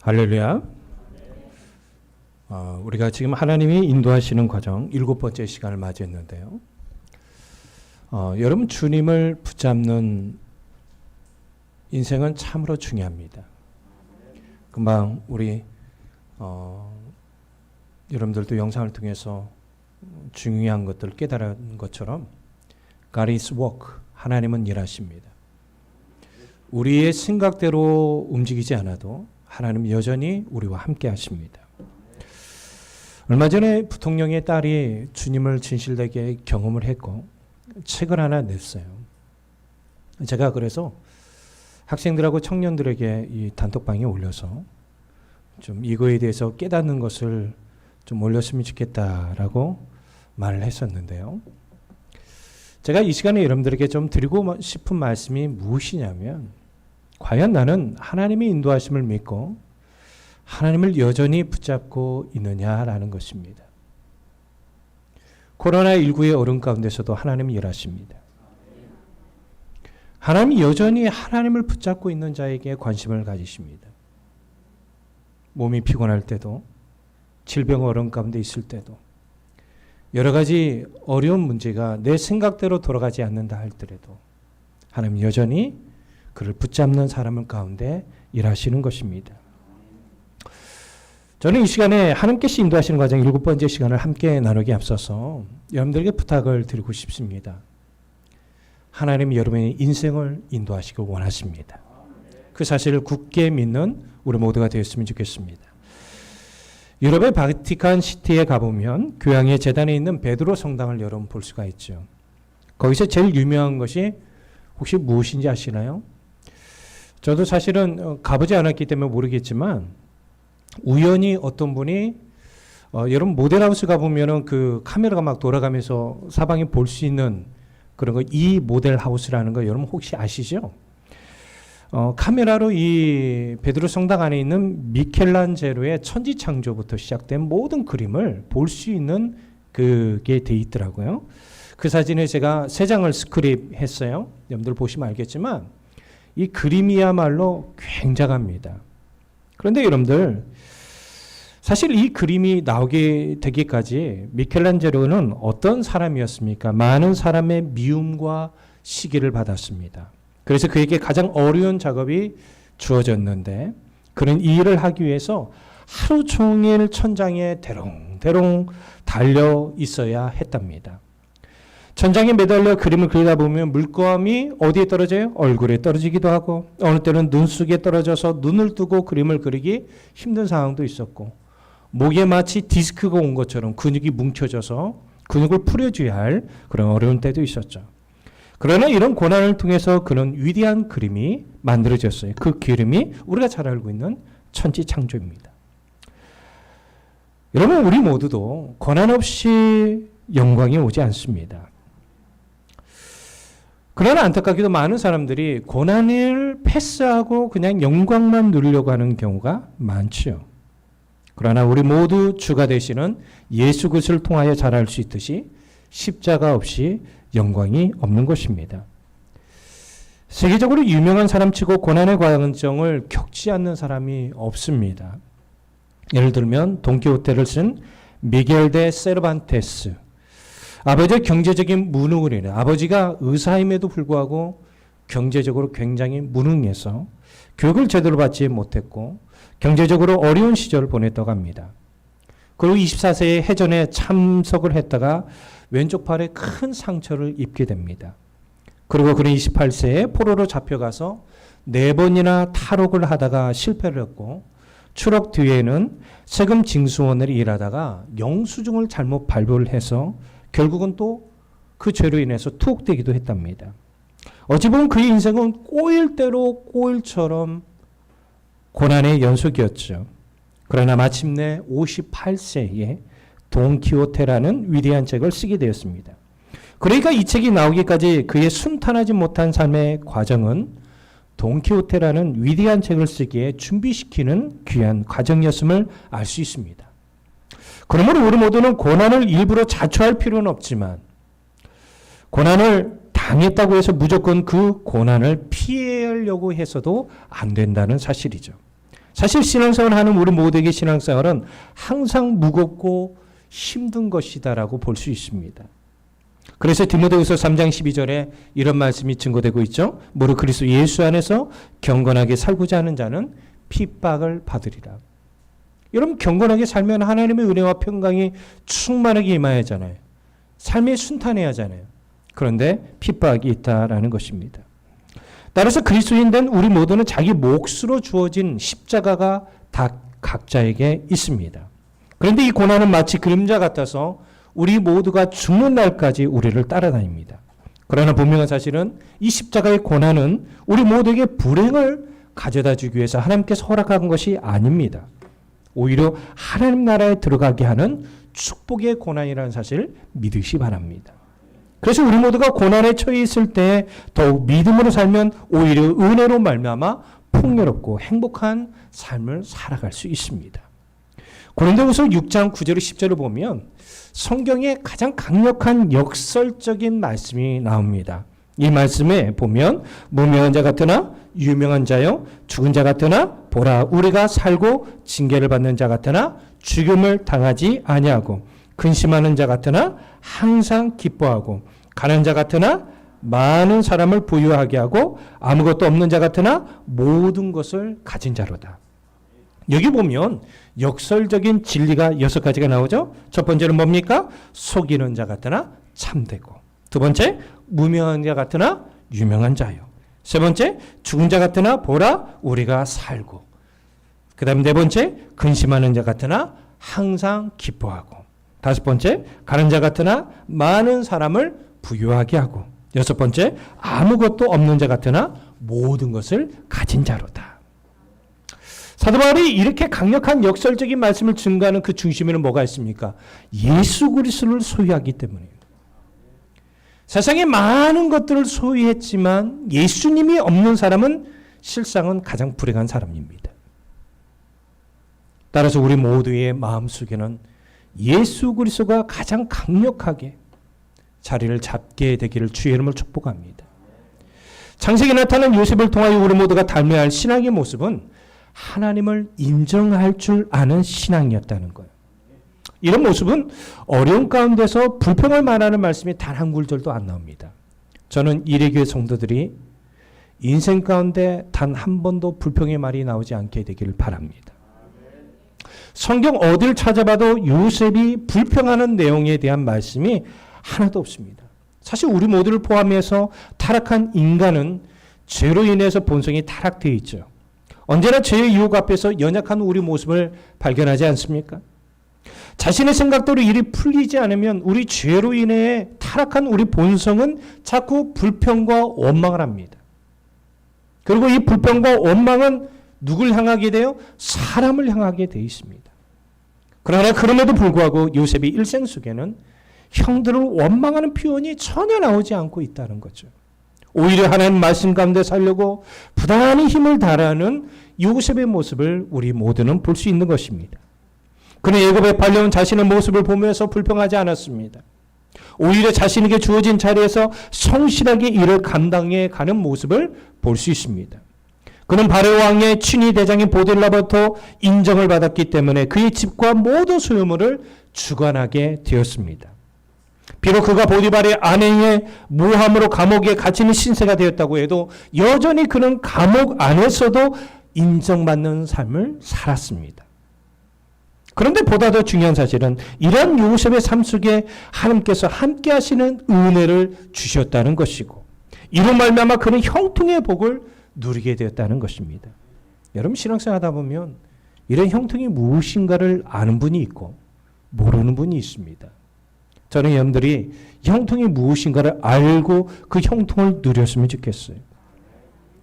할렐루야. 우리가 지금 하나님이 인도하시는 과정 7번째 시간을 맞이했는데요. 여러분, 주님을 붙잡는 인생은 참으로 중요합니다. 금방 우리 여러분들도 영상을 통해서 중요한 것들을 깨달은 것처럼 God is work, 하나님은 일하십니다. 우리의 생각대로 움직이지 않아도 하나님은 여전히 우리와 함께 하십니다. 얼마 전에 부통령의 딸이 주님을 진실되게 경험을 했고 책을 하나 냈어요. 제가 그래서 학생들하고 청년들에게 이 단톡방에 올려서 좀 이거에 대해서 깨닫는 것을 좀 올렸으면 좋겠다라고 말을 했었는데요. 제가 이 시간에 여러분들에게 좀 드리고 싶은 말씀이 무엇이냐면, 과연 나는 하나님의 인도하심을 믿고 하나님을 여전히 붙잡고 있느냐라는 것입니다. 코로나19의 어려움 가운데서도 하나님이 일하십니다. 하나님이 여전히 하나님을 붙잡고 있는 자에게 관심을 가지십니다. 몸이 피곤할 때도, 질병 어려움 가운데 있을 때도, 여러 가지 어려운 문제가 내 생각대로 돌아가지 않는다 할때라도 하나님 여전히 그를 붙잡는 사람을 가운데 일하시는 것입니다. 저는 이 시간에 하나님께서 인도하시는 과정 7번째 시간을 함께 나누기 앞서서 여러분들에게 부탁을 드리고 싶습니다. 하나님이 여러분의 인생을 인도하시길 원하십니다. 그 사실을 굳게 믿는 우리 모두가 되었으면 좋겠습니다. 유럽의 바티칸 시티에 가보면 교황의 재단에 있는 베드로 성당을 여러분 볼 수가 있죠. 거기서 제일 유명한 것이 혹시 무엇인지 아시나요? 저도 사실은 가보지 않았기 때문에 모르겠지만 우연히 어떤 분이 여러분 모델하우스 가보면은 그 카메라가 막 돌아가면서 사방에 볼 수 있는 그런 거, 이 모델하우스라는 거 여러분 혹시 아시죠? 카메라로 이 베드로 성당 안에 있는 미켈란젤로의 천지창조부터 시작된 모든 그림을 볼 수 있는 그게 돼 있더라고요. 그 사진을 제가 3장을 스크립했어요. 여러분들 보시면 알겠지만 이 그림이야말로 굉장합니다. 그런데 여러분들, 사실 이 그림이 나오게 되기까지 미켈란젤로는 어떤 사람이었습니까? 많은 사람의 미움과 시기를 받았습니다. 그래서 그에게 가장 어려운 작업이 주어졌는데, 그는 이 일을 하기 위해서 하루 종일 천장에 대롱대롱 달려 있어야 했답니다. 천장에 매달려 그림을 그리다 보면 물감이 어디에 떨어져요? 얼굴에 떨어지기도 하고, 어느 때는 눈 속에 떨어져서 눈을 뜨고 그림을 그리기 힘든 상황도 있었고, 목에 마치 디스크가 온 것처럼 근육이 뭉쳐져서 근육을 풀어줘야 할 그런 어려운 때도 있었죠. 그러나 이런 고난을 통해서 그는 위대한 그림이 만들어졌어요. 그 그림이 우리가 잘 알고 있는 천지창조입니다. 여러분, 우리 모두도 고난 없이 영광이 오지 않습니다. 그러나 안타깝게도 많은 사람들이 고난을 패스하고 그냥 영광만 누리려고 하는 경우가 많죠. 그러나 우리 모두 주가 되시는 예수 그리스도를 통하여 자랄 수 있듯이 십자가 없이 영광이 없는 것입니다. 세계적으로 유명한 사람치고 고난의 과정을 겪지 않는 사람이 없습니다. 예를 들면 돈키호테를 쓴 미겔 데 세르반테스, 아버지의 경제적인 무능으로 인해, 아버지가 의사임에도 불구하고 경제적으로 굉장히 무능해서 교육을 제대로 받지 못했고 경제적으로 어려운 시절을 보냈다고 합니다. 그리고 24세에 해전에 참석을 했다가 왼쪽 팔에 큰 상처를 입게 됩니다. 그리고 그는 28세에 포로로 잡혀가서 4번이나 탈옥을 하다가 실패를 했고, 추록 뒤에는 세금 징수원을 일하다가 영수증을 잘못 발부를 해서 결국은 또 그 죄로 인해서 투옥되기도 했답니다. 어찌 보면 그의 인생은 꼬일 대로 꼬일처럼 고난의 연속이었죠. 그러나 마침내 58세에 돈키호테라는 위대한 책을 쓰게 되었습니다. 그러니까 이 책이 나오기까지 그의 순탄하지 못한 삶의 과정은 돈키호테라는 위대한 책을 쓰기에 준비시키는 귀한 과정이었음을 알 수 있습니다. 그러므로 우리 모두는 고난을 일부러 자초할 필요는 없지만, 고난을 당했다고 해서 무조건 그 고난을 피하려고 해서도 안 된다는 사실이죠. 사실 신앙생활을 하는 우리 모두에게 신앙생활은 항상 무겁고 힘든 것이다라고 볼 수 있습니다. 그래서 디모데후서 3장 12절에 이런 말씀이 증거되고 있죠. 무릇 그리스도 예수 안에서 경건하게 살고자 하는 자는 핍박을 받으리라. 여러분, 경건하게 살면 하나님의 은혜와 평강이 충만하게 임해야 하잖아요. 삶이 순탄해야 하잖아요. 그런데 핍박이 있다라는 것입니다. 따라서 그리스도인 된 우리 모두는 자기 몫으로 주어진 십자가가 다 각자에게 있습니다. 그런데 이 고난은 마치 그림자 같아서 우리 모두가 죽는 날까지 우리를 따라다닙니다. 그러나 분명한 사실은 이 십자가의 고난은 우리 모두에게 불행을 가져다 주기 위해서 하나님께서 허락한 것이 아닙니다. 오히려 하나님 나라에 들어가게 하는 축복의 고난이라는 사실을 믿으시 바랍니다. 그래서 우리 모두가 고난에 처해 있을 때 더욱 믿음으로 살면 오히려 은혜로 말미암아 풍요롭고 행복한 삶을 살아갈 수 있습니다. 고린도후서 6장 9절 10절을 보면 성경에 가장 강력한 역설적인 말씀이 나옵니다. 이 말씀에 보면 무명한 자 같으나 유명한 자요 죽은 자 같으나 보라 우리가 살고 징계를 받는 자 같으나 죽음을 당하지 아니하고 근심하는 자 같으나 항상 기뻐하고 가난한 자 같으나 많은 사람을 부유하게 하고 아무것도 없는 자 같으나 모든 것을 가진 자로다. 여기 보면 역설적인 진리가 6가지가 나오죠. 첫 번째는 뭡니까? 속이는 자 같으나 참되고, 두 번째 무명한 자 같으나 유명한 자요, 세 번째 죽은 자 같으나 보라 우리가 살고, 그 다음 네 번째 근심하는 자 같으나 항상 기뻐하고, 다섯 번째 가난한 자 같으나 많은 사람을 부유하게 하고, 여섯 번째 아무것도 없는 자 같으나 모든 것을 가진 자로다. 사도 바울이 이렇게 강력한 역설적인 말씀을 증거하는 그 중심에는 뭐가 있습니까? 예수 그리스도를 소유하기 때문이에요. 세상에 많은 것들을 소유했지만 예수님이 없는 사람은 실상은 가장 불행한 사람입니다. 따라서 우리 모두의 마음속에는 예수 그리스도가 가장 강력하게 자리를 잡게 되기를 주의 이름으로 축복합니다. 창세기에 나타난 요셉을 통하여 우리 모두가 닮아야 할 신앙의 모습은 하나님을 인정할 줄 아는 신앙이었다는 거예요. 이런 모습은 어려운 가운데서 불평을 말하는 말씀이 단 한 구절도 안 나옵니다. 저는 이래교회 성도들이 인생 가운데 단 한 번도 불평의 말이 나오지 않게 되기를 바랍니다. 성경 어딜 찾아봐도 요셉이 불평하는 내용에 대한 말씀이 하나도 없습니다. 사실 우리 모두를 포함해서 타락한 인간은 죄로 인해서 본성이 타락되어 있죠. 언제나 죄의 유혹 앞에서 연약한 우리 모습을 발견하지 않습니까? 자신의 생각대로 일이 풀리지 않으면 우리 죄로 인해 타락한 우리 본성은 자꾸 불평과 원망을 합니다. 그리고 이 불평과 원망은 누굴 향하게 돼요? 사람을 향하게 되어 있습니다. 그러나 그럼에도 불구하고 요셉의 일생 속에는 형들을 원망하는 표현이 전혀 나오지 않고 있다는 거죠. 오히려 하나님 말씀 가운데 살려고 부단히 힘을 다하는 요셉의 모습을 우리 모두는 볼 수 있는 것입니다. 그는 애굽에 팔려온 자신의 모습을 보면서 불평하지 않았습니다. 오히려 자신에게 주어진 자리에서 성실하게 일을 감당해 가는 모습을 볼 수 있습니다. 그는 바로 왕의 친위 대장인 보딜라부터 인정을 받았기 때문에 그의 집과 모든 소유물을 주관하게 되었습니다. 비록 그가 보디발의 아내의 모함으로 감옥에 갇히는 신세가 되었다고 해도 여전히 그는 감옥 안에서도 인정받는 삶을 살았습니다. 그런데 보다 더 중요한 사실은 이런 요셉의 삶 속에 하나님께서 함께 하시는 은혜를 주셨다는 것이고, 이로 말미암아 그는 형통의 복을 누리게 되었다는 것입니다. 여러분, 신앙생활 하다 보면 이런 형통이 무엇인가를 아는 분이 있고 모르는 분이 있습니다. 저는 여러분들이 형통이 무엇인가를 알고 그 형통을 누렸으면 좋겠어요.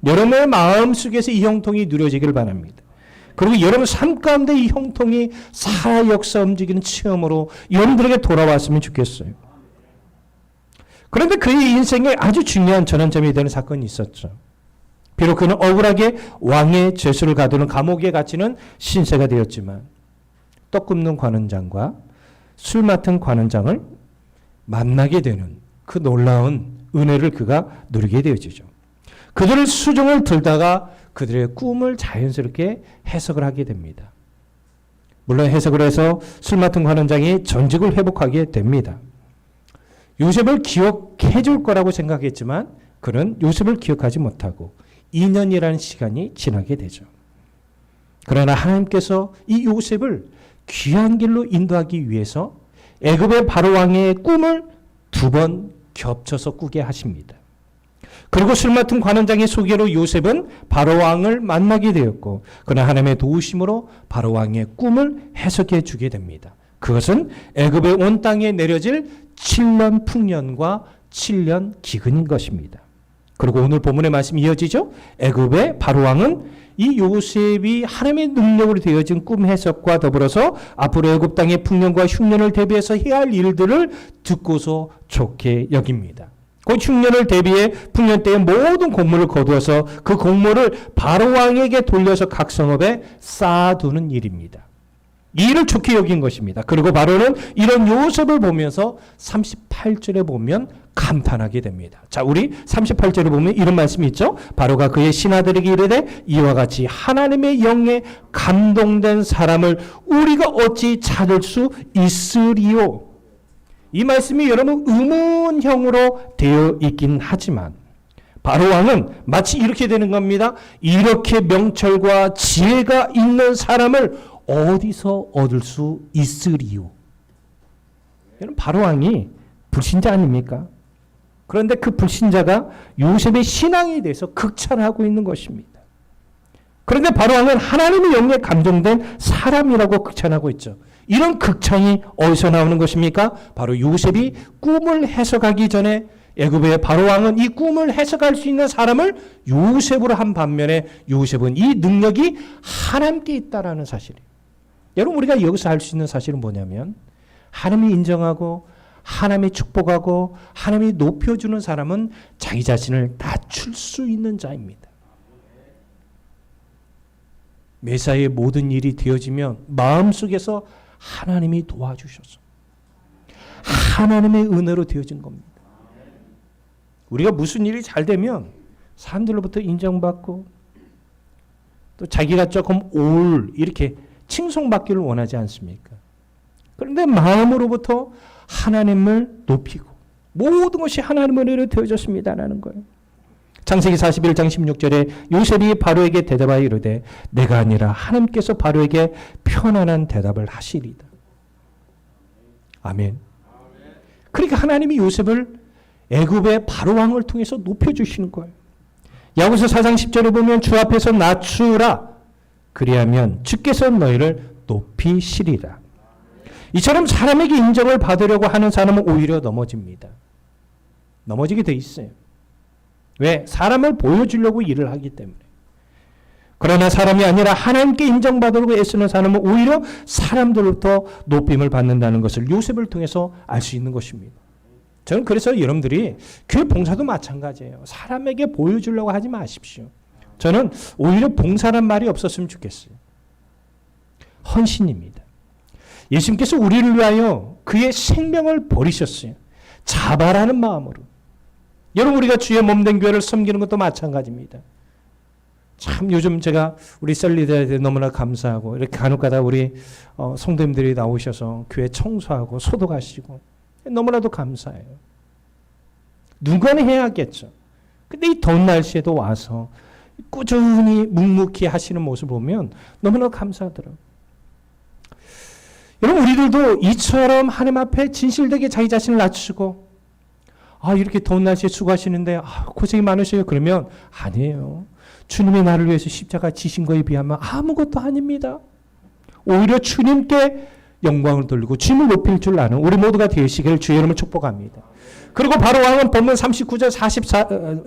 여러분의 마음속에서 이 형통이 누려지기를 바랍니다. 그리고 여러분 삶 가운데 이 형통이 살아 역사 움직이는 체험으로 여러분들에게 돌아왔으면 좋겠어요. 그런데 그의 인생에 아주 중요한 전환점이 되는 사건이 있었죠. 비록 그는 억울하게 왕의 죄수를 가두는 감옥에 갇히는 신세가 되었지만 떡 굽는 관원장과 술 맡은 관원장을 만나게 되는 그 놀라운 은혜를 그가 누리게 되어지죠. 그들을 수종을 들다가 그들의 꿈을 자연스럽게 해석을 하게 됩니다. 물론 해석을 해서 술 맡은 관원장이 전직을 회복하게 됩니다. 요셉을 기억해 줄 거라고 생각했지만 그는 요셉을 기억하지 못하고 2년이라는 시간이 지나게 되죠. 그러나 하나님께서 이 요셉을 귀한 길로 인도하기 위해서 애굽의 바로왕의 꿈을 2번 겹쳐서 꾸게 하십니다. 그리고 술 맡은 관원장의 소개로 요셉은 바로왕을 만나게 되었고 그러나 하나님의 도우심으로 바로왕의 꿈을 해석해 주게 됩니다. 그것은 애굽의 온 땅에 내려질 7년 풍년과 7년 기근인 것입니다. 그리고 오늘 본문의 말씀이 이어지죠. 애굽의 바로왕은 이 요셉이 하나님의 능력으로 되어진 꿈 해석과 더불어서 앞으로 애굽 땅의 풍년과 흉년을 대비해서 해야 할 일들을 듣고서 좋게 여깁니다. 그 흉년을 대비해 풍년 때의 모든 곡물을 거두어서 그 곡물을 바로왕에게 돌려서 각 성읍에 쌓아두는 일입니다. 이 일을 좋게 여긴 것입니다. 그리고 바로는 이런 요셉을 보면서 38절에 보면 감탄하게 됩니다. 자, 우리 38절에 보면 이런 말씀이 있죠. 바로가 그의 신하들에게 이르되 이와 같이 하나님의 영에 감동된 사람을 우리가 어찌 찾을 수 있으리요. 이 말씀이 여러분 의문형으로 되어 있긴 하지만 바로왕은 마치 이렇게 되는 겁니다. 이렇게 명철과 지혜가 있는 사람을 어디서 얻을 수 있으리요. 여러분 바로왕이 불신자 아닙니까? 그런데 그 불신자가 요셉의 신앙에 대해서 극찬하고 있는 것입니다. 그런데 바로왕은 하나님의 영에 감동된 사람이라고 극찬하고 있죠. 이런 극찬이 어디서 나오는 것입니까? 바로 요셉이 꿈을 해석하기 전에 애굽의 바로왕은 이 꿈을 해석할 수 있는 사람을 요셉으로 한 반면에 요셉은 이 능력이 하나님께 있다라는 사실이에요. 여러분 우리가 여기서 알 수 있는 사실은 뭐냐면 하나님이 인정하고 하나님이 축복하고 하나님이 높여주는 사람은 자기 자신을 낮출 수 있는 자입니다. 매사에 모든 일이 되어지면 마음속에서 하나님이 도와주셔서 하나님의 은혜로 되어진 겁니다. 우리가 무슨 일이 잘 되면 사람들로부터 인정받고 또 자기가 조금 이렇게 칭송받기를 원하지 않습니까? 그런데 마음으로부터 하나님을 높이고 모든 것이 하나님의 은혜로 되어졌습니다라는 거예요. 창세기 41장 16절에 요셉이 바로에게 대답하여 이르되 내가 아니라 하나님께서 바로에게 편안한 대답을 하시리다. 아멘. 그러니까 하나님이 요셉을 애굽의 바로왕을 통해서 높여주시는 거예요. 야고보서 4장 10절에 보면 주 앞에서 낮추라 그리하면 주께서 너희를 높이시리라. 이처럼 사람에게 인정을 받으려고 하는 사람은 오히려 넘어집니다. 넘어지게 돼 있어요. 왜? 사람을 보여주려고 일을 하기 때문에. 그러나 사람이 아니라 하나님께 인정받으려고 애쓰는 사람은 오히려 사람들로부터 높임을 받는다는 것을 요셉을 통해서 알 수 있는 것입니다. 저는 그래서 여러분들이 교회 봉사도 마찬가지예요. 사람에게 보여주려고 하지 마십시오. 저는 오히려 봉사란 말이 없었으면 좋겠어요. 헌신입니다. 예수님께서 우리를 위하여 그의 생명을 버리셨어요. 자발하는 마음으로. 여러분 우리가 주의 몸된 교회를 섬기는 것도 마찬가지입니다. 참 요즘 제가 우리 셀리더에 너무나 감사하고 이렇게 간혹가다 우리 성도님들이 나오셔서 교회 청소하고 소독하시고 너무나도 감사해요. 누구는 해야겠죠. 근데 이 더운 날씨에도 와서 꾸준히 묵묵히 하시는 모습을 보면 너무나 감사하더라고요. 여러분 우리들도 이처럼 하나님 앞에 진실되게 자기 자신을 낮추고 이렇게 더운 날씨에 수고하시는데 고생이 많으셔요. 그러면 아니에요. 주님이 나를 위해서 십자가 지신 거에 비하면 아무것도 아닙니다. 오히려 주님께 영광을 돌리고 주님을 높일 줄 아는 우리 모두가 되시기를 주의 이름으로 축복합니다. 그리고 바로왕은 본문 39절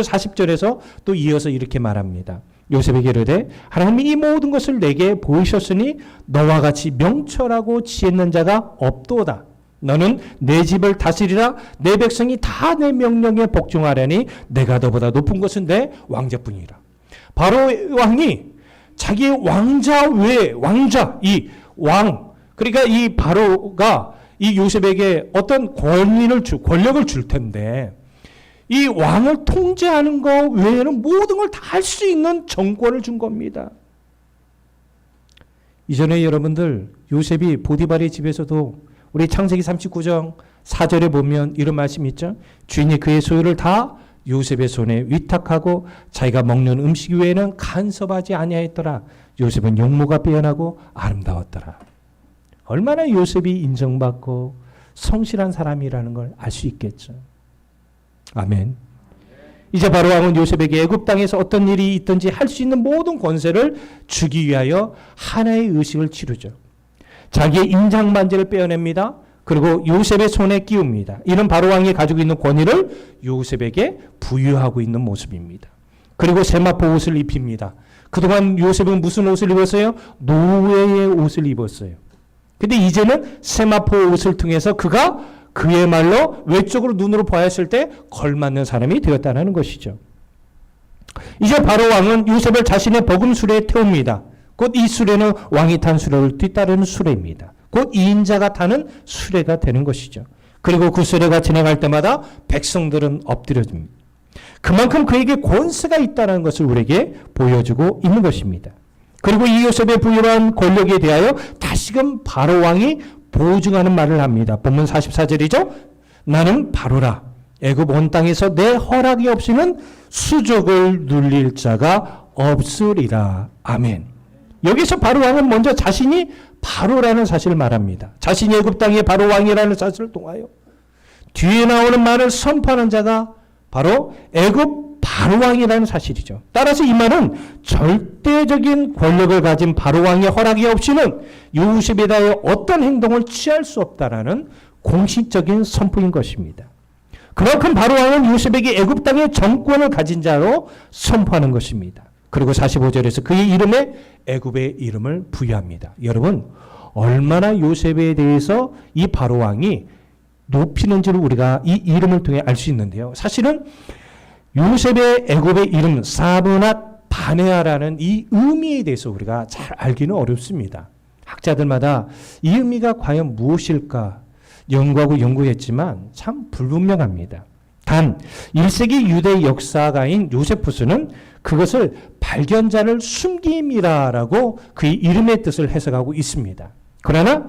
40절에서 또 이어서 이렇게 말합니다. 요셉에게 이르되 하나님이 이 모든 것을 내게 보이셨으니 너와 같이 명철하고 지혜 있는 자가 없도다. 너는 내 집을 다스리라. 내 백성이 다 내 명령에 복종하려니 내가 너보다 높은 것은 내 왕자뿐이라. 바로왕이 자기 왕자 외에 왕자 이 왕 그러니까 이 바로가 이 요셉에게 어떤 권력을 줄 텐데 이 왕을 통제하는 것 외에는 모든 걸 다 할 수 있는 정권을 준 겁니다. 이전에 여러분들 요셉이 보디발의 집에서도 우리 창세기 39장 4절에 보면 이런 말씀이 있죠. 주인이 그의 소유를 다 요셉의 손에 위탁하고 자기가 먹는 음식 외에는 간섭하지 아니하였더라. 요셉은 용모가 빼어나고 아름다웠더라. 얼마나 요셉이 인정받고 성실한 사람이라는 걸 알 수 있겠죠. 아멘. 이제 바로 왕은 요셉에게 애굽 땅에서 어떤 일이 있든지 할 수 있는 모든 권세를 주기 위하여 하나의 의식을 치르죠. 자기의 인장 반지를 빼어냅니다. 그리고 요셉의 손에 끼웁니다. 이는 바로 왕이 가지고 있는 권위를 요셉에게 부여하고 있는 모습입니다. 그리고 세마포 옷을 입힙니다. 그동안 요셉은 무슨 옷을 입었어요? 노예의 옷을 입었어요. 근데 이제는 세마포 옷을 통해서 그가 그야말로 외적으로 눈으로 보았을 때 걸맞는 사람이 되었다는 것이죠. 이제 바로 왕은 요셉을 자신의 버금 수레에 태웁니다. 곧 이 수레는 왕이 탄 수레를 뒤따르는 수레입니다. 곧 2인자가 타는 수레가 되는 것이죠. 그리고 그 수레가 지나갈 때마다 백성들은 엎드려집니다. 그만큼 그에게 권세가 있다는 것을 우리에게 보여주고 있는 것입니다. 그리고 이 요셉의 부유한 권력에 대하여 다시금 바로 왕이 보증하는 말을 합니다. 본문 44절이죠. 나는 바로라. 애굽 온 땅에서 내 허락이 없이는 수족을 눌릴 자가 없으리라. 아멘. 여기서 바로 왕은 먼저 자신이 바로라는 사실을 말합니다. 자신이 애굽 땅의 바로 왕이라는 사실을 통하여 뒤에 나오는 말을 선포하는 자가 바로 애굽 바로 왕이라는 사실이죠. 따라서 이 말은 절대적인 권력을 가진 바로 왕의 허락이 없이는 요셉에 대하여 어떤 행동을 취할 수 없다라는 공식적인 선포인 것입니다. 그만큼 바로 왕은 요셉에게 애굽 땅의 정권을 가진 자로 선포하는 것입니다. 그리고 45절에서 그의 이름에 애굽의 이름을 부여합니다. 여러분, 얼마나 요셉에 대해서 이 바로 왕이 높이는지를 우리가 이 이름을 통해 알 수 있는데요. 사실은 요셉의 애굽의 이름 사브낫 바네아라는 이 의미에 대해서 우리가 잘 알기는 어렵습니다. 학자들마다 이 의미가 과연 무엇일까 연구하고 연구했지만 참 불분명합니다. 단 1세기 유대 역사가인 요세푸스는 그것을 발견자를 숨김이라고 그의 이름의 뜻을 해석하고 있습니다. 그러나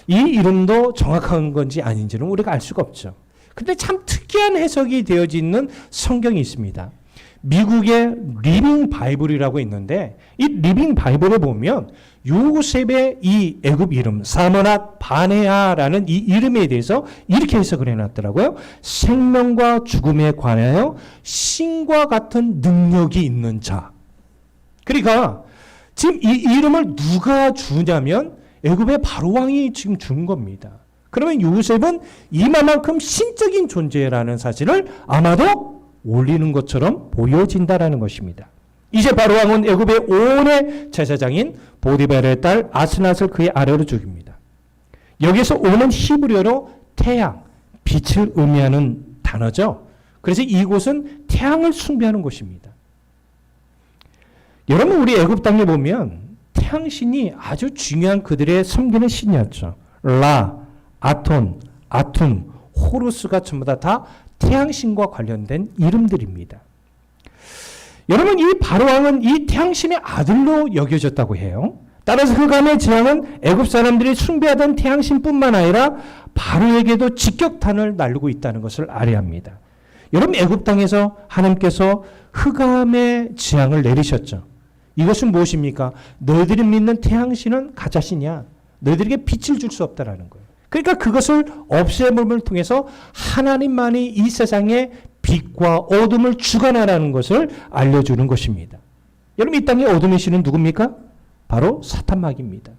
이 이름도 정확한 건지 아닌지는 우리가 알 수가 없죠. 근데 참 특이한 해석이 되어져 있는 성경이 있습니다. 미국의 리빙 바이블이라고 있는데 이 리빙 바이블에 보면 요셉의 이 애굽 이름 사므낫 바네아라는 이 이름에 대해서 이렇게 해석을 해놨더라고요. 생명과 죽음에 관하여 신과 같은 능력이 있는 자. 그러니까 지금 이 이름을 누가 주냐면 애굽의 바로 왕이 지금 준 겁니다. 그러면 요셉은 이만큼 신적인 존재라는 사실을 아마도 올리는 것처럼 보여진다라는 것입니다. 이제 바로 왕은 애굽의 온의 제사장인 보디발의 딸 아스낫을 그의 아래로 죽입니다. 여기서 오는 히브리어로 태양, 빛을 의미하는 단어죠. 그래서 이곳은 태양을 숭배하는 곳입니다. 여러분, 우리 애굽 땅에 보면 태양신이 아주 중요한 그들의 섬기는 신이었죠. 라, 아톤, 아툼, 호루스가 전부 다 태양신과 관련된 이름들입니다. 여러분, 이 바로왕은 이 태양신의 아들로 여겨졌다고 해요. 따라서 흑암의 재앙은 애굽 사람들이 숭배하던 태양신뿐만 아니라 바로에게도 직격탄을 날리고 있다는 것을 알아야 합니다. 여러분, 애굽 땅에서 하나님께서 흑암의 재앙을 내리셨죠. 이것은 무엇입니까? 너희들이 믿는 태양신은 가짜신이야. 너희들에게 빛을 줄 수 없다라는 거예요. 그러니까 그것을 없애므로 통해서 하나님만이 이 세상에 빛과 어둠을 주관하라는 것을 알려주는 것입니다. 여러분, 이 땅에 어둠의 신은 누굽니까? 바로 사탄마귀입니다.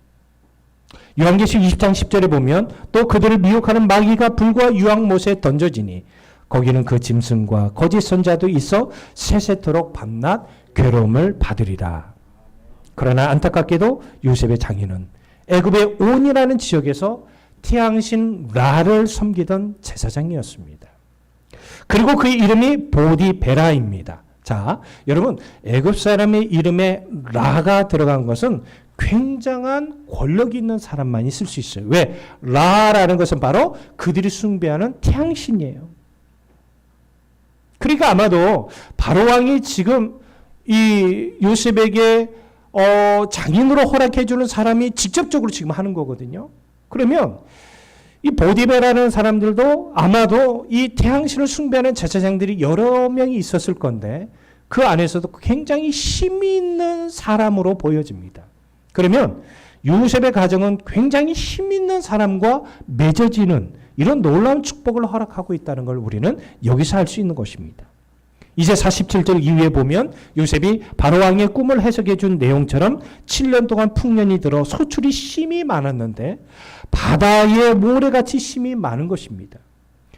요한계시록 20장 10절에 보면 또 그들을 미혹하는 마귀가 불과 유황못에 던져지니 거기는 그 짐승과 거짓 선자도 있어 세세토록 밤낮 괴로움을 받으리라. 그러나 안타깝게도 요셉의 장인은 애굽의 온이라는 지역에서 태양신 라를 섬기던 제사장이었습니다. 그리고 그의 이름이 보디베라입니다. 자, 여러분, 애굽 사람의 이름에 라가 들어간 것은 굉장한 권력이 있는 사람만이 쓸 수 있어요. 왜? 라라는 것은 바로 그들이 숭배하는 태양신이에요. 그러니까 아마도 바로 왕이 지금 이 요셉에게 장인으로 허락해 주는 사람이 직접적으로 지금 하는 거거든요. 그러면 이 보디베라는 사람들도 아마도 이 태양신을 숭배하는 제사장들이 여러 명이 있었을 건데 그 안에서도 굉장히 힘이 있는 사람으로 보여집니다. 그러면 요셉의 가정은 굉장히 힘 있는 사람과 맺어지는 이런 놀라운 축복을 허락하고 있다는 걸 우리는 여기서 알 수 있는 것입니다. 이제 47절 이후에 보면 요셉이 바로왕의 꿈을 해석해 준 내용처럼 7년 동안 풍년이 들어 소출이 심히 많았는데 바다의 모래같이 심히 많은 것입니다.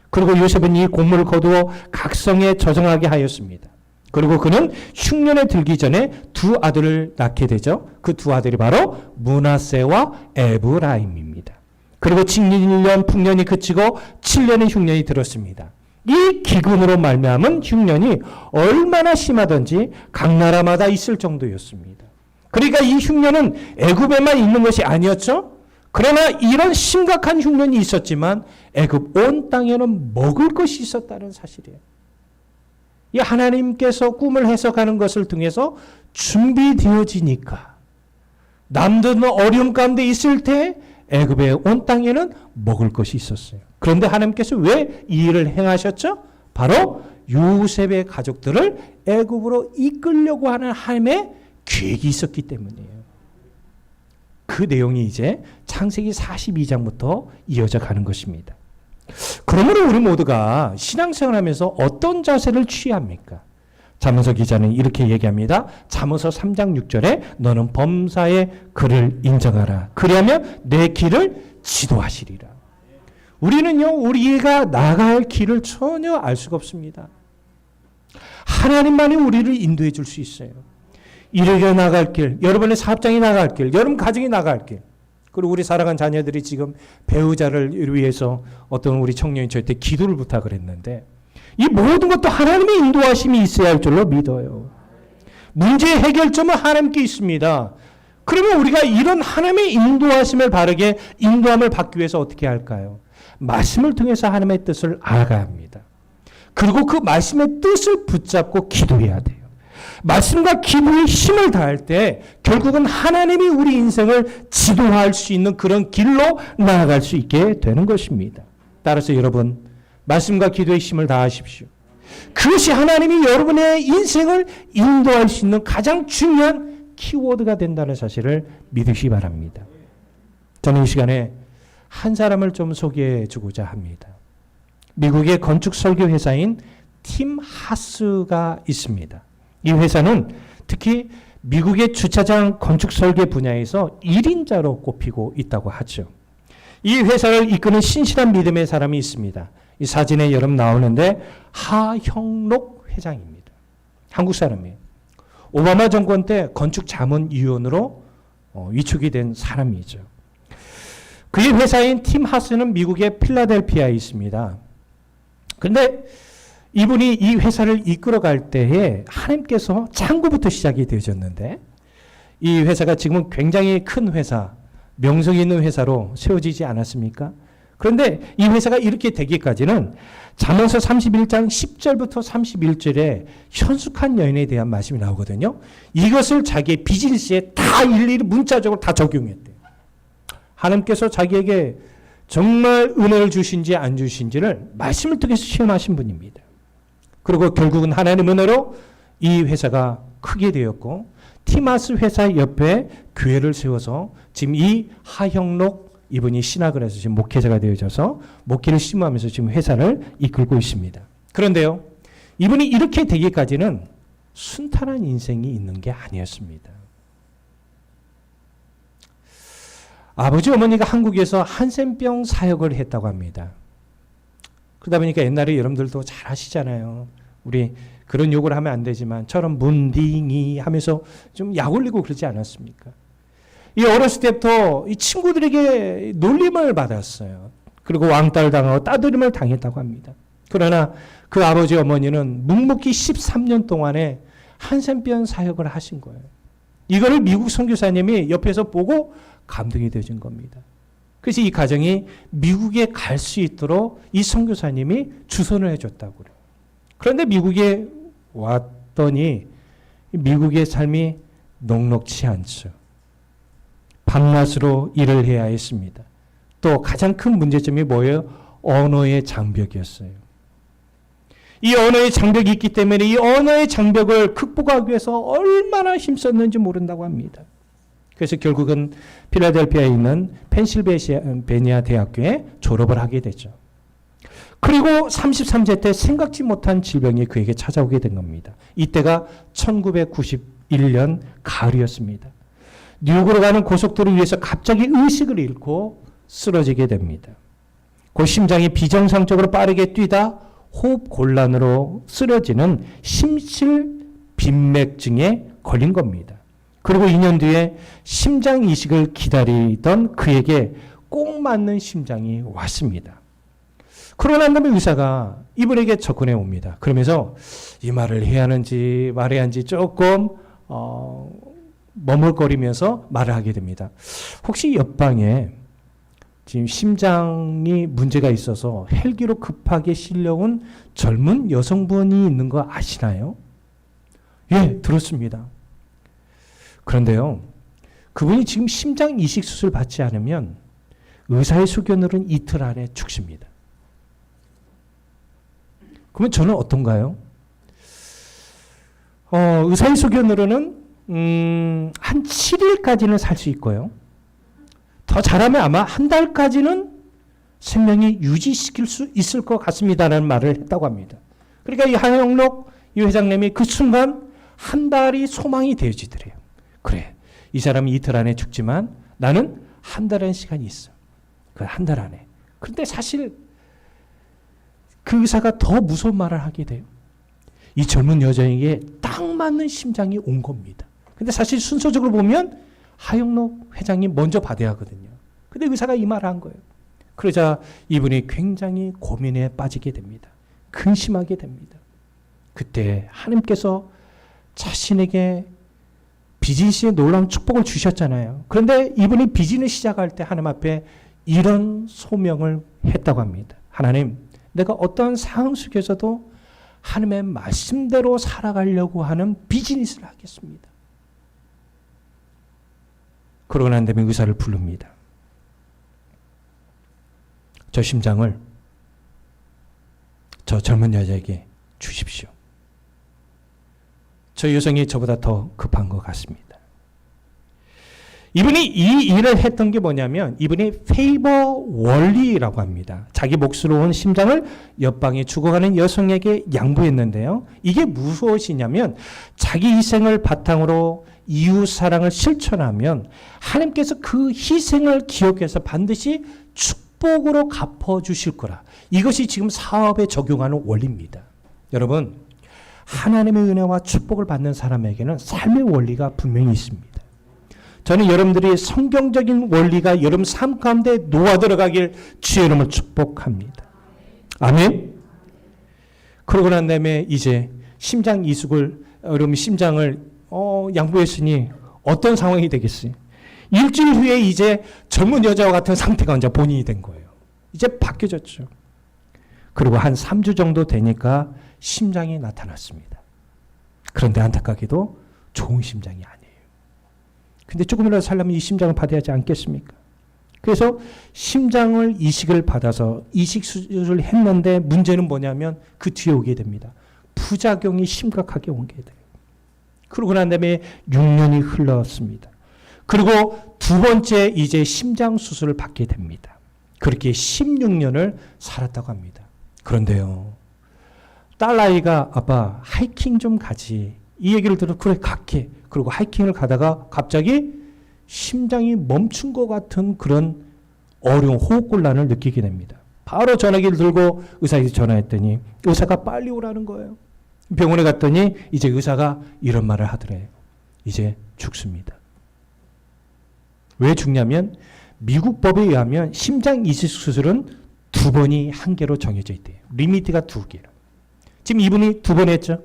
그리고 요셉은 이 곡물을 거두어 각성에 저장하게 하였습니다. 그리고 그는 흉년에 들기 전에 두 아들을 낳게 되죠. 그 두 아들이 바로 므낫세와 에브라임입니다. 그리고 7년 풍년이 그치고 7년의 흉년이 들었습니다. 이 기근으로 말미암은 흉년이 얼마나 심하던지 각 나라마다 있을 정도였습니다. 그러니까 이 흉년은 애굽에만 있는 것이 아니었죠. 그러나 이런 심각한 흉년이 있었지만 애굽 온 땅에는 먹을 것이 있었다는 사실이에요. 이 하나님께서 꿈을 해석하는 것을 통해서 준비되어지니까 남들은 어려움 가운데 있을 때 애굽의 온 땅에는 먹을 것이 있었어요. 그런데 하나님께서 왜 이 일을 행하셨죠? 바로 요셉의 가족들을 애굽으로 이끌려고 하는 하나님의 계획이 있었기 때문이에요. 그 내용이 이제 창세기 42장부터 이어져 가는 것입니다. 그러므로 우리 모두가 신앙생활하면서 어떤 자세를 취합니까? 잠언서 기자는 이렇게 얘기합니다. 잠언서 3장 6절에 너는 범사의 그를 인정하라. 그리하면 내 길을 지도하시리라. 우리는요, 우리가 나갈 길을 전혀 알 수가 없습니다. 하나님만이 우리를 인도해 줄 수 있어요. 이르게 나갈 길, 여러분의 사업장이 나갈 길, 여러분 가정이 나갈 길, 그리고 우리 사랑하는 자녀들이 지금 배우자를 위해서 어떤 우리 청년이 저한테 기도를 부탁을 했는데 이 모든 것도 하나님의 인도하심이 있어야 할 줄로 믿어요. 문제의 해결점은 하나님께 있습니다. 그러면 우리가 이런 하나님의 인도하심을 바르게 인도함을 받기 위해서 어떻게 할까요? 말씀을 통해서 하나님의 뜻을 알아가야 합니다. 그리고 그 말씀의 뜻을 붙잡고 기도해야 돼요. 말씀과 기도에 힘을 다할 때 결국은 하나님이 우리 인생을 지도할 수 있는 그런 길로 나아갈 수 있게 되는 것입니다. 따라서 여러분, 말씀과 기도에 힘을 다하십시오. 그것이 하나님이 여러분의 인생을 인도할 수 있는 가장 중요한 키워드가 된다는 사실을 믿으시기 바랍니다. 저는 이 시간에 한 사람을 좀 소개해 주고자 합니다. 미국의 건축 설계 회사인 팀 하스가 있습니다. 이 회사는 특히 미국의 주차장 건축 설계 분야에서 1인자로 꼽히고 있다고 하죠. 이 회사를 이끄는 신실한 믿음의 사람이 있습니다. 이 사진에 여러분 나오는데 하형록 회장입니다. 한국 사람이에요. 오바마 정권 때 건축 자문위원으로 위촉이 된 사람이죠. 그의 회사인 팀 하스는 미국의 필라델피아에 있습니다. 그런데 이분이 이 회사를 이끌어갈 때에 하나님께서 창구부터 시작이 되어졌는데 이 회사가 지금은 굉장히 큰 회사, 명성이 있는 회사로 세워지지 않았습니까? 그런데 이 회사가 이렇게 되기까지는 잠언서 31장 10절부터 31절에 현숙한 여인에 대한 말씀이 나오거든요. 이것을 자기의 비즈니스에 다 일일이 문자적으로 다 적용했대요. 하나님께서 자기에게 정말 은혜를 주신지 안 주신지를 말씀을 통해서 시험하신 분입니다. 그리고 결국은 하나님의 은혜로 이 회사가 크게 되었고 티마스 회사 옆에 교회를 세워서 지금 이 하형록 이분이 신학을 해서 지금 목회자가 되어져서 목회를 심호하면서 지금 회사를 이끌고 있습니다. 그런데요, 이분이 이렇게 되기까지는 순탄한 인생이 있는 게 아니었습니다. 아버지 어머니가 한국에서 한센병 사역을 했다고 합니다. 그러다 보니까 옛날에 여러분들도 잘 아시잖아요. 우리 그런 욕을 하면 안 되지만 저런 문딩이 하면서 좀 약 올리고 그러지 않았습니까? 이 어렸을 때부터 이 친구들에게 놀림을 받았어요. 그리고 왕따를 당하고 따돌림을 당했다고 합니다. 그러나 그 아버지 어머니는 묵묵히 13년 동안에 한센병 사역을 하신 거예요. 이거를 미국 선교사님이 옆에서 보고 감동이 되어진 겁니다. 그래서 이 가정이 미국에 갈 수 있도록 이 선교사님이 주선을 해줬다고 그래요. 그런데 미국에 왔더니 미국의 삶이 녹록치 않죠. 밤낮으로 일을 해야 했습니다. 또 가장 큰 문제점이 뭐예요? 언어의 장벽이었어요. 이 언어의 장벽이 있기 때문에 이 언어의 장벽을 극복하기 위해서 얼마나 힘썼는지 모른다고 합니다. 그래서 결국은 필라델피아에 있는 펜실베니아 대학교에 졸업을 하게 되죠. 그리고 33세 때 생각지 못한 질병이 그에게 찾아오게 된 겁니다. 이때가 1991년 가을이었습니다. 뉴욕으로 가는 고속도로 위에서 갑자기 의식을 잃고 쓰러지게 됩니다. 그 심장이 비정상적으로 빠르게 뛰다 호흡 곤란으로 쓰러지는 심실빈맥증에 걸린 겁니다. 그리고 2년 뒤에 심장 이식을 기다리던 그에게 꼭 맞는 심장이 왔습니다. 그러고 난 다음에 의사가 이분에게 접근해 옵니다. 그러면서 이 말을 해야 하는지 말해야 하는지 조금 머물거리면서 말을 하게 됩니다. 혹시 옆방에 지금 심장이 문제가 있어서 헬기로 급하게 실려온 젊은 여성분이 있는 거 아시나요? 예, 들었습니다. 그런데요, 그분이 지금 심장 이식 수술 받지 않으면 의사의 소견으로는 이틀 안에 죽습니다. 그러면 저는 어떤가요? 의사의 소견으로는 한 7일까지는 살 수 있고요. 더 잘하면 아마 한 달까지는 생명이 유지시킬 수 있을 것 같습니다라는 말을 했다고 합니다. 그러니까 이 하영록 이 회장님이 그 순간 한 달이 소망이 되어지더래요. 그래, 이 사람이 이틀 안에 죽지만 나는 한 달의 시간이 있어. 그 한 달 안에. 그런데 사실 그 의사가 더 무서운 말을 하게 돼요. 이 젊은 여자에게 딱 맞는 심장이 온 겁니다. 근데 사실 순서적으로 보면 하영록 회장이 먼저 받아야 하거든요. 근데 의사가 이 말을 한 거예요. 그러자 이분이 굉장히 고민에 빠지게 됩니다. 근심하게 됩니다. 그때 하나님께서 자신에게 비즈니스에 놀라운 축복을 주셨잖아요. 그런데 이분이 비즈니스 시작할 때 하나님 앞에 이런 소명을 했다고 합니다. 하나님, 내가 어떠한 상황 속에서도 하나님의 말씀대로 살아가려고 하는 비즈니스를 하겠습니다. 그러고 난 다음에 의사를 부릅니다. 저 심장을 저 젊은 여자에게 주십시오. 저 여성이 저보다 더 급한 것 같습니다. 이분이 이 일을 했던 게 뭐냐면 이분이 페이버 원리라고 합니다. 자기 몫으로 온 심장을 옆방에 죽어가는 여성에게 양보했는데요. 이게 무엇이냐면 자기 희생을 바탕으로 이웃 사랑을 실천하면 하나님께서 그 희생을 기억해서 반드시 축복으로 갚아주실 거라. 이것이 지금 사업에 적용하는 원리입니다. 여러분, 하나님의 은혜와 축복을 받는 사람에게는 삶의 원리가 분명히 있습니다. 저는 여러분들이 성경적인 원리가 여러분 삶 가운데 녹아 들어가길 주의 이름으로 축복합니다. 아멘. 그러고 난 다음에 이제 심장 이식을 여러분 심장을 양보했으니 어떤 상황이 되겠어요? 일주일 후에 이제 젊은 여자와 같은 상태가 이제 본인이 된 거예요. 이제 바뀌어졌죠. 그리고 한 3주 정도 되니까 심장이 나타났습니다. 그런데 안타깝게도 좋은 심장이 아니에요. 근데 조금이라도 살려면 이 심장을 받아야 하지 않겠습니까? 그래서 심장을 이식을 받아서 이식 수술을 했는데 문제는 뭐냐면 그 뒤에 오게 됩니다. 부작용이 심각하게 오게 돼요. 그러고 난 다음에 6년이 흘렀습니다. 그리고 두 번째 이제 심장 수술을 받게 됩니다. 그렇게 16년을 살았다고 합니다. 그런데요, 딸아이가 아빠 하이킹 좀 가지. 이 얘기를 들어 그래 갈게. 그리고 하이킹을 가다가 갑자기 심장이 멈춘 것 같은 그런 어려운 호흡곤란을 느끼게 됩니다. 바로 전화기를 들고 의사에게 전화했더니 의사가 빨리 오라는 거예요. 병원에 갔더니 이제 의사가 이런 말을 하더래요. 이제 죽습니다. 왜 죽냐면 미국 법에 의하면 심장 이식 수술은 2번이 한계로 정해져 있대요. 리미트가 2개라. 지금 이분이 2번 했죠.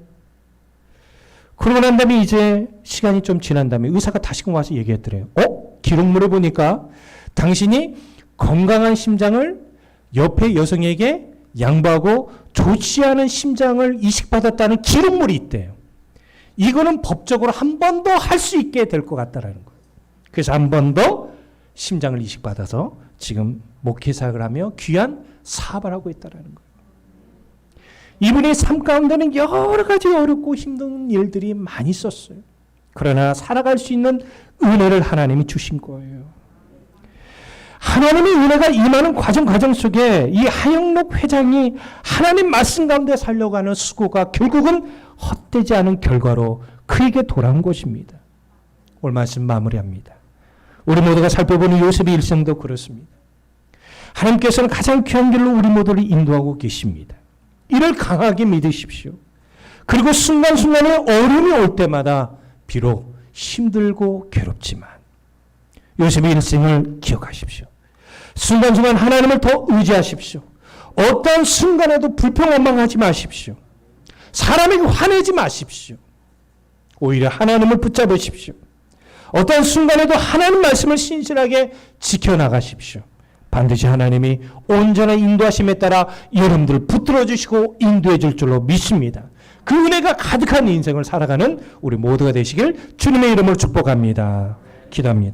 그러고 난 다음에 이제 시간이 좀 지난 다음에 의사가 다시금 와서 얘기했더래요. 기록물을 보니까 당신이 건강한 심장을 옆에 여성에게 양보하고 좋지 않은 심장을 이식받았다는 기록물이 있대요. 이거는 법적으로 한 번 더 할 수 있게 될 것 같다라는 거예요. 그래서 한 번 더 심장을 이식받아서 지금 목회사역을 하며 귀한 사업을 하고 있다라는 거예요. 이분의 삶 가운데는 여러 가지 어렵고 힘든 일들이 많이 있었어요. 그러나 살아갈 수 있는 은혜를 하나님이 주신 거예요. 하나님의 은혜가 임하는 과정 속에 이 하영록 회장이 하나님 말씀 가운데 살려고 하는 수고가 결국은 헛되지 않은 결과로 그에게 돌아온 것입니다. 오늘 말씀 마무리합니다. 우리 모두가 살펴보는 요셉의 일생도 그렇습니다. 하나님께서는 가장 귀한 길로 우리 모두를 인도하고 계십니다. 이를 강하게 믿으십시오. 그리고 순간순간에 어려움이 올 때마다 비록 힘들고 괴롭지만 요셉의 일생을 기억하십시오. 순간순간 하나님을 더 의지하십시오. 어떠한 순간에도 불평원망하지 마십시오. 사람에게 화내지 마십시오. 오히려 하나님을 붙잡으십시오. 어떠한 순간에도 하나님 말씀을 신실하게 지켜나가십시오. 반드시 하나님이 온전한 인도하심에 따라 여러분들을 붙들어 주시고 인도해 줄 줄로 믿습니다. 그 은혜가 가득한 인생을 살아가는 우리 모두가 되시길 주님의 이름으로 축복합니다. 기도합니다.